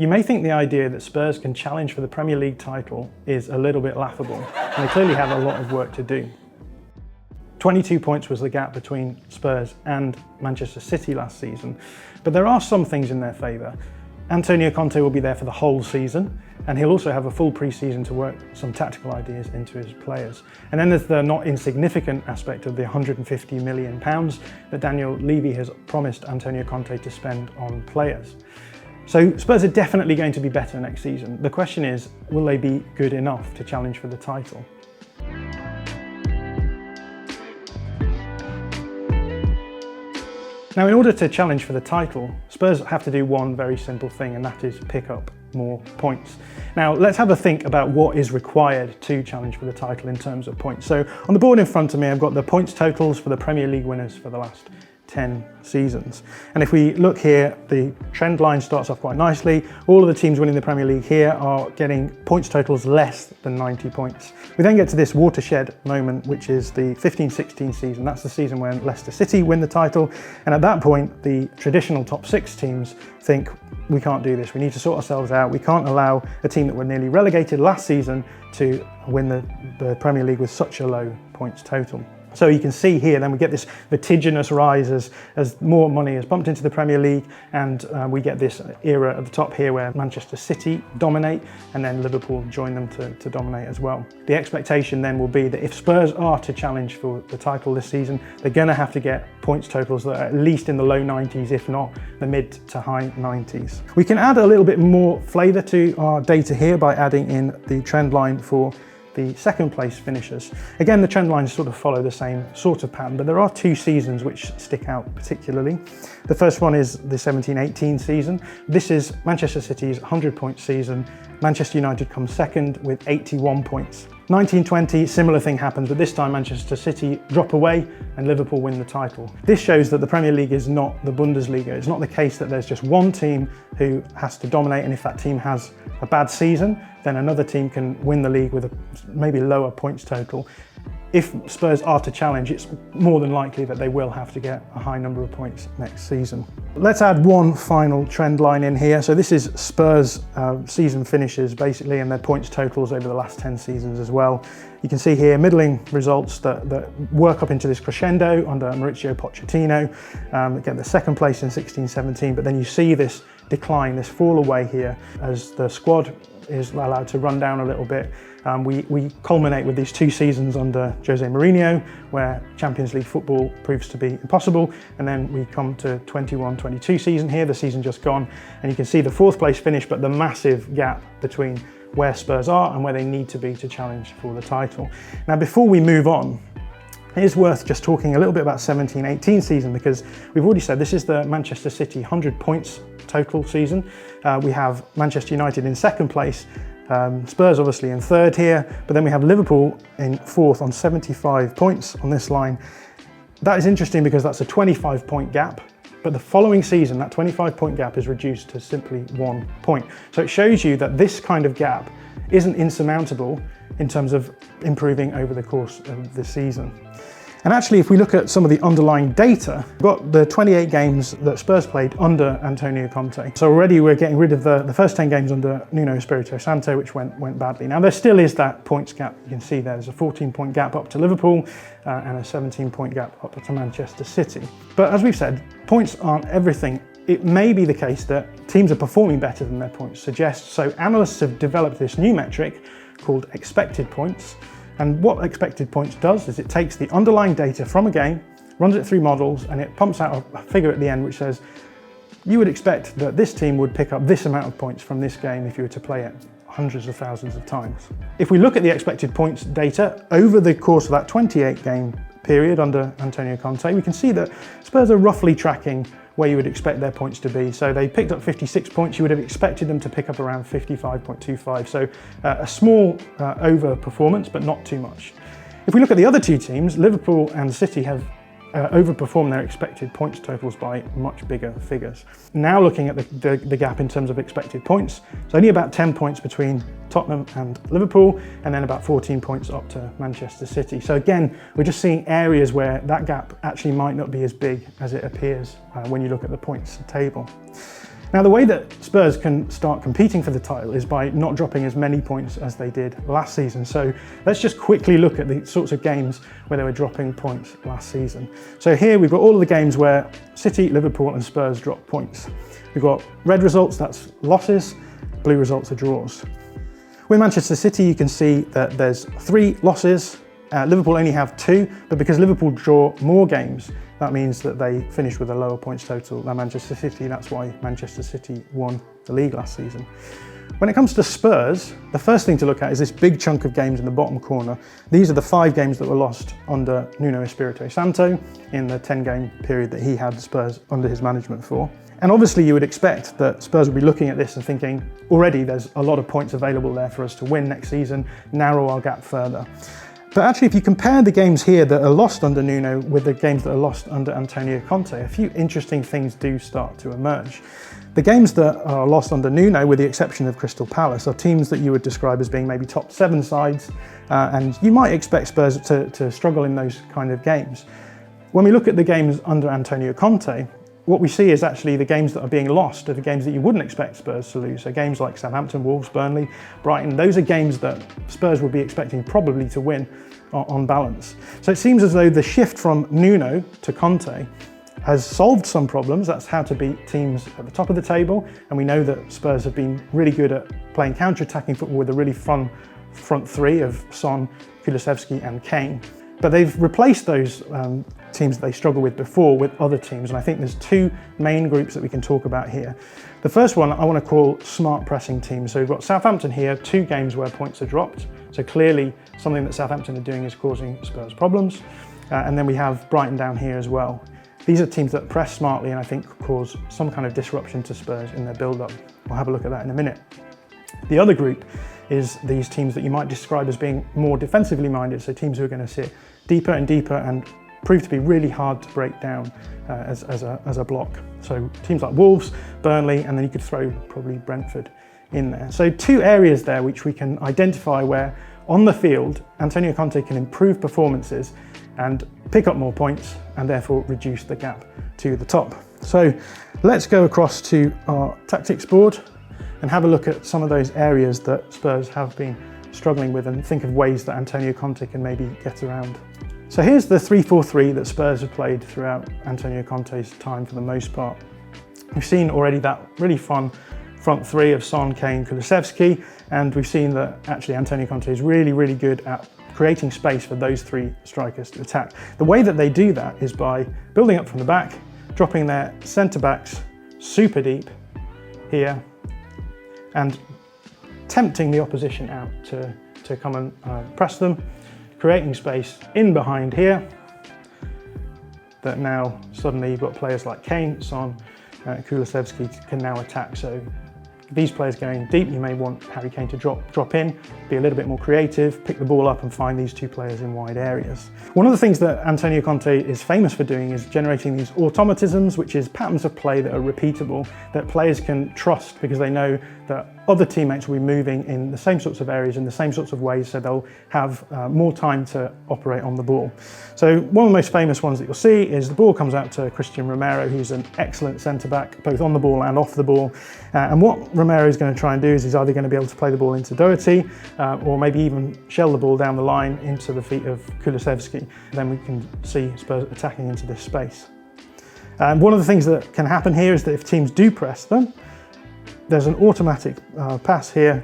You may think the idea that Spurs can challenge for the Premier League title is a little bit laughable, and they clearly have a lot of work to do. 22 points was the gap between Spurs and Manchester City last season, but there are some things in their favour. Antonio Conte will be there for the whole season, and he'll also have a full pre-season to work some tactical ideas into his players. And then there's the not insignificant aspect of the £150 million that Daniel Levy has promised Antonio Conte to spend on players. So Spurs are definitely going to be better next season. The question is, will they be good enough to challenge for the title? Now, in order to challenge for the title, Spurs have to do one very simple thing, and that is pick up more points. Now, let's have a think about what is required to challenge for the title in terms of points. So on the board in front of me, I've got the points totals for the Premier League winners for the last 10 seasons. And if we look here, the trend line starts off quite nicely. All of the teams winning the Premier League here are getting points totals less than 90 points. We then get to this watershed moment, which is the 15-16 season. That's the season when Leicester City win the title. And at that point, the traditional top 6 teams think, we can't do this. We need to sort ourselves out. We can't allow a team that were nearly relegated last season to win the Premier League with such a low points total. So you can see here, then we get this vertiginous rise as more money is pumped into the Premier League, and we get this era at the top here where Manchester City dominate, and then Liverpool join them to dominate as well. The expectation then will be that if Spurs are to challenge for the title this season, they're going to have to get points totals that are at least in the low 90s, if not the mid to high 90s. We can add a little bit more flavour to our data here by adding in the trend line for the second place finishers. Again, the trend lines sort of follow the same sort of pattern, but there are 2 seasons which stick out particularly. The first one is the 17-18 season. This is Manchester City's 100-point season. Manchester United comes second with 81 points. 19-20, similar thing happens, but this time Manchester City drop away and Liverpool win the title. This shows that the Premier League is not the Bundesliga. It's not the case that there's just one team who has to dominate, and if that team has a bad season, then another team can win the league with a maybe lower points total. If Spurs are to challenge, it's more than likely that they will have to get a high number of points next season. Let's add one final trend line in here. So this is Spurs season finishes basically, and their points totals over the last 10 seasons as well. You can see here middling results that work up into this crescendo under Mauricio Pochettino. Get the second place in 16-17, but then you see this decline, this fall away here as the squad is allowed to run down a little bit. We culminate with these 2 seasons under Jose Mourinho, where Champions League football proves to be impossible, and then we come to 21-22 season here, the season just gone, and you can see the 4th place finish, but the massive gap between where Spurs are and where they need to be to challenge for the title. Now, before we move on, it is worth just talking a little bit about 17-18 season, because we've already said this is the Manchester City 100 points total season. We have Manchester United in 2nd place, Spurs obviously in 3rd here, but then we have Liverpool in 4th on 75 points on this line. That is interesting because that's a 25-point gap, but the following season that 25-point gap is reduced to simply 1 point. So it shows you that this kind of gap isn't insurmountable in terms of improving over the course of the season. And actually, if we look at some of the underlying data, we've got the 28 games that Spurs played under Antonio Conte. So already we're getting rid of the first 10 games under Nuno Espirito Santo, which went badly. Now there still is that points gap. You can see there's a 14-point gap up to Liverpool and a 17-point gap up to Manchester City. But as we've said, points aren't everything. It may be the case that teams are performing better than their points suggest. So analysts have developed this new metric called expected points. And what expected points does is it takes the underlying data from a game, runs it through models, and it pumps out a figure at the end which says, you would expect that this team would pick up this amount of points from this game if you were to play it hundreds of thousands of times. If we look at the expected points data over the course of that 28 game period under Antonio Conte, we can see that Spurs are roughly tracking where you would expect their points to be. So they picked up 56 points, you would have expected them to pick up around 55.25. So a small over-performance, but not too much. If we look at the other 2 teams, Liverpool and City have overperformed their expected points totals by much bigger figures. Now looking at the gap in terms of expected points, it's only about 10 points between Tottenham and Liverpool, and then about 14 points up to Manchester City. So again, we're just seeing areas where that gap actually might not be as big as it appears when you look at the points table. Now, the way that Spurs can start competing for the title is by not dropping as many points as they did last season. So let's just quickly look at the sorts of games where they were dropping points last season. So here we've got all of the games where City, Liverpool and Spurs dropped points. We've got red results, that's losses, blue results are draws. With Manchester City, you can see that there's 3 losses. Liverpool only have 2, but because Liverpool draw more games, that means that they finish with a lower points total than Manchester City. That's why Manchester City won the league last season. When it comes to Spurs, the first thing to look at is this big chunk of games in the bottom corner. These are the 5 games that were lost under Nuno Espirito Santo in the 10-game period that he had Spurs under his management for. And obviously you would expect that Spurs would be looking at this and thinking, already there's a lot of points available there for us to win next season, narrow our gap further. But actually, if you compare the games here that are lost under Nuno with the games that are lost under Antonio Conte, a few interesting things do start to emerge. The games that are lost under Nuno, with the exception of Crystal Palace, are teams that you would describe as being maybe top 7 sides, and you might expect Spurs to struggle in those kind of games. When we look at the games under Antonio Conte, what we see is actually the games that are being lost are the games that you wouldn't expect Spurs to lose. So games like Southampton, Wolves, Burnley, Brighton, those are games that Spurs would be expecting probably to win on balance. So it seems as though the shift from Nuno to Conte has solved some problems. That's how to beat teams at the top of the table. And we know that Spurs have been really good at playing counter-attacking football with a really fun front 3 of Son, Kulusevski and Kane. But they've replaced those teams that they struggled with before with other teams, and I think there's 2 main groups that we can talk about here. The first one I want to call smart pressing teams. So we've got Southampton here, 2 games where points are dropped. So clearly something that Southampton are doing is causing Spurs problems. And then we have Brighton down here as well. These are teams that press smartly and I think cause some kind of disruption to Spurs in their build-up. We'll have a look at that in a minute. The other group is these teams that you might describe as being more defensively minded, so teams who are going to sit deeper and deeper and prove to be really hard to break down as a block. So teams like Wolves, Burnley, and then you could throw probably Brentford in there. So 2 areas there which we can identify where on the field Antonio Conte can improve performances and pick up more points and therefore reduce the gap to the top. So let's go across to our tactics board and have a look at some of those areas that Spurs have been struggling with and think of ways that Antonio Conte can maybe get around. So here's the 3-4-3 that Spurs have played throughout Antonio Conte's time for the most part. We've seen already that really fun front 3 of Son, Kane, Kulusevski, and we've seen that actually Antonio Conte is really, really good at creating space for those 3 strikers to attack. The way that they do that is by building up from the back, dropping their centre-backs super deep here, and tempting the opposition out to come and press them, creating space in behind here that now suddenly you've got players like Kane, Son, Kulusevski can now attack. So these players going deep, you may want Harry Kane to drop in, be a little bit more creative, pick the ball up and find these 2 players in wide areas. One of the things that Antonio Conte is famous for doing is generating these automatisms, which is patterns of play that are repeatable, that players can trust because they know that other teammates will be moving in the same sorts of areas, in the same sorts of ways, so they'll have more time to operate on the ball. So one of the most famous ones that you'll see is the ball comes out to Christian Romero, who's an excellent centre-back, both on the ball and off the ball. And what Romero is going to try and do is he's either going to be able to play the ball into Doherty, or maybe even shell the ball down the line into the feet of Kulusevski. Then we can see Spurs attacking into this space. One of the things that can happen here is that if teams do press them, there's an automatic pass here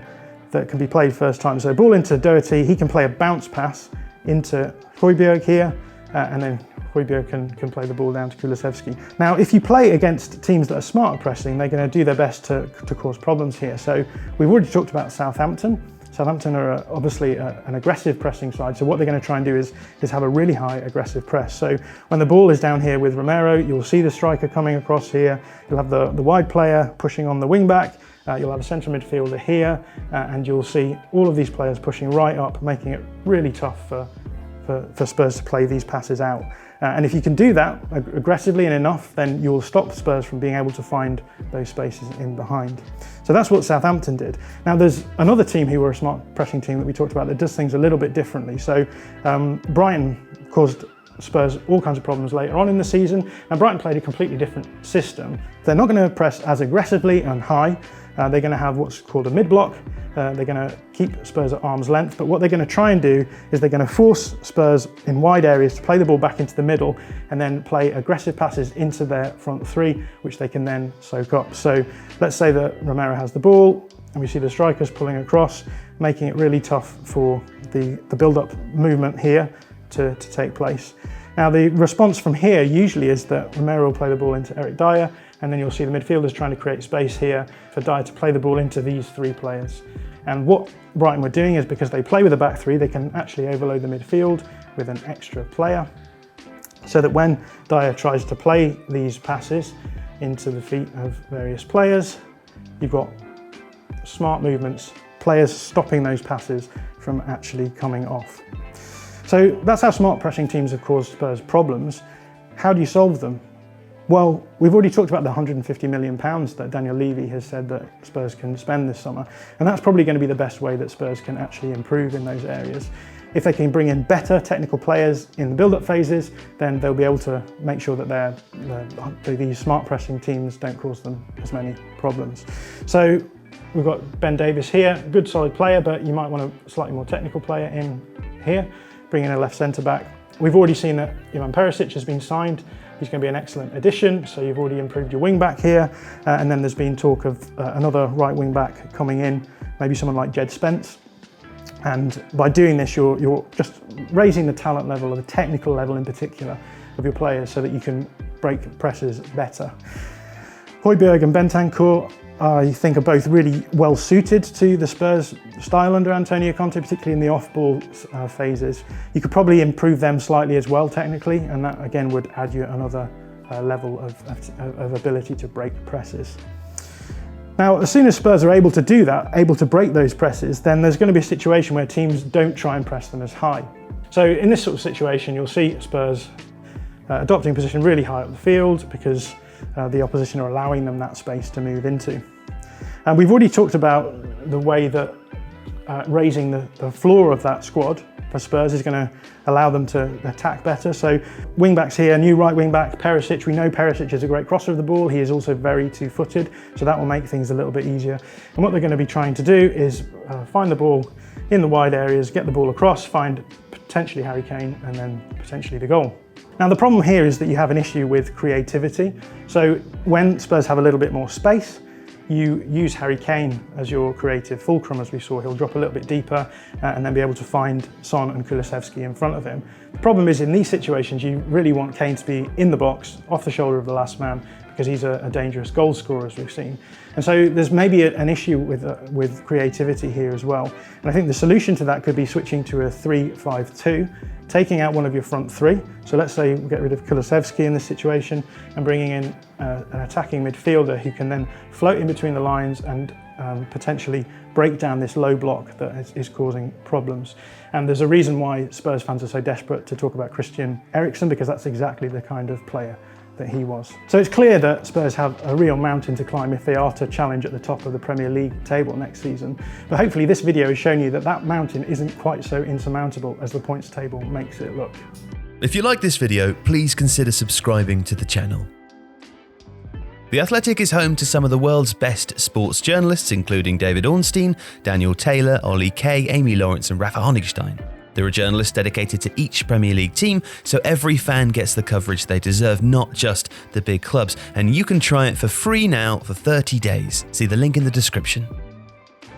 that can be played first time. So ball into Doherty, he can play a bounce pass into Højbjerg here, and then Højbjerg can play the ball down to Kulusevski. Now, if you play against teams that are smart at pressing, they're going to do their best to cause problems here. So we've already talked about Southampton. Southampton are obviously an aggressive pressing side, so what they're going to try and do is have a really high aggressive press. So when the ball is down here with Romero, you'll see the striker coming across here, you'll have the wide player pushing on the wing back, you'll have a central midfielder here, and you'll see all of these players pushing right up, making it really tough for Spurs to play these passes out. And if you can do that aggressively and enough, then you'll stop Spurs from being able to find those spaces in behind. So that's what Southampton did. Now there's another team who were a smart pressing team that we talked about that does things a little bit differently. So Brighton caused Spurs all kinds of problems later on in the season. And Brighton played a completely different system. They're not going to press as aggressively and high. They're going to have what's called a mid-block. They're going to keep Spurs at arm's length, but what they're going to try and do is they're going to force Spurs in wide areas to play the ball back into the middle and then play aggressive passes into their front three, which they can then soak up. So let's say that Romero has the ball and we see the strikers pulling across, making it really tough for the build-up movement here to take place. Now the response from here usually is that Romero will play the ball into Eric Dyer, and then you'll see the midfielders trying to create space here for Dyer to play the ball into these three players. And what Brighton were doing is, because they play with a back three, they can actually overload the midfield with an extra player, so that when Dyer tries to play these passes into the feet of various players, you've got smart movements, players stopping those passes from actually coming off. So that's how smart pressing teams have caused Spurs problems. How do you solve them? Well, we've already talked about the £150 million that Daniel Levy has said that Spurs can spend this summer, and that's probably going to be the best way that Spurs can actually improve in those areas. If they can bring in better technical players in the build-up phases, then they'll be able to make sure that these smart pressing teams don't cause them as many problems. So we've got Ben Davies here, good solid player, but you might want a slightly more technical player in here, bring in a left centre back. We've already seen that Ivan Perisic has been signed. He's going to be an excellent addition, so you've already improved your wing back here. And then there's been talk of another right wing back coming in, maybe someone like Jed Spence. And by doing this, you're just raising the talent level, or the technical level in particular, of your players so that you can break presses better. Højbjerg and Bentancur, I think, are both really well suited to the Spurs style under Antonio Conte, particularly in the off-ball phases. You could probably improve them slightly as well technically, and that again would add you another level of ability to break presses. Now, as soon as Spurs are able to do that, able to break those presses, then there's going to be a situation where teams don't try and press them as high. So in this sort of situation, you'll see Spurs adopting a position really high up the field because the opposition are allowing them that space to move into. And we've already talked about the way that raising the floor of that squad for Spurs is going to allow them to attack better. So wing backs here, new right wing back, Perisic. We know Perisic is a great crosser of the ball. He is also very two-footed, so that will make things a little bit easier. And what they're going to be trying to do is find the ball in the wide areas, get the ball across, find potentially Harry Kane, and then potentially the goal. Now the problem here is that you have an issue with creativity. So when Spurs have a little bit more space, you use Harry Kane as your creative fulcrum, as we saw. He'll drop a little bit deeper and then be able to find Son and Kulusevski in front of him. The problem is, in these situations, you really want Kane to be in the box, off the shoulder of the last man, because he's a dangerous goal scorer, as we've seen. And so there's maybe an issue with creativity here as well. And I think the solution to that could be switching to a 3-5-2, taking out one of your front three. So let's say we get rid of Kulusevski in this situation and bringing in an attacking midfielder who can then float in between the lines and potentially break down this low block that is causing problems. And there's a reason why Spurs fans are so desperate to talk about Christian Eriksen, because that's exactly the kind of player that he was. So it's clear that Spurs have a real mountain to climb if they are to challenge at the top of the Premier League table next season. But hopefully this video has shown you that that mountain isn't quite so insurmountable as the points table makes it look. If you like this video, please consider subscribing to the channel. The Athletic is home to some of the world's best sports journalists, including David Ornstein, Daniel Taylor, Ollie Kay, Amy Lawrence and Rafa Honigstein. There are journalists dedicated to each Premier League team, so every fan gets the coverage they deserve, not just the big clubs. And you can try it for free now for 30 days. See the link in the description.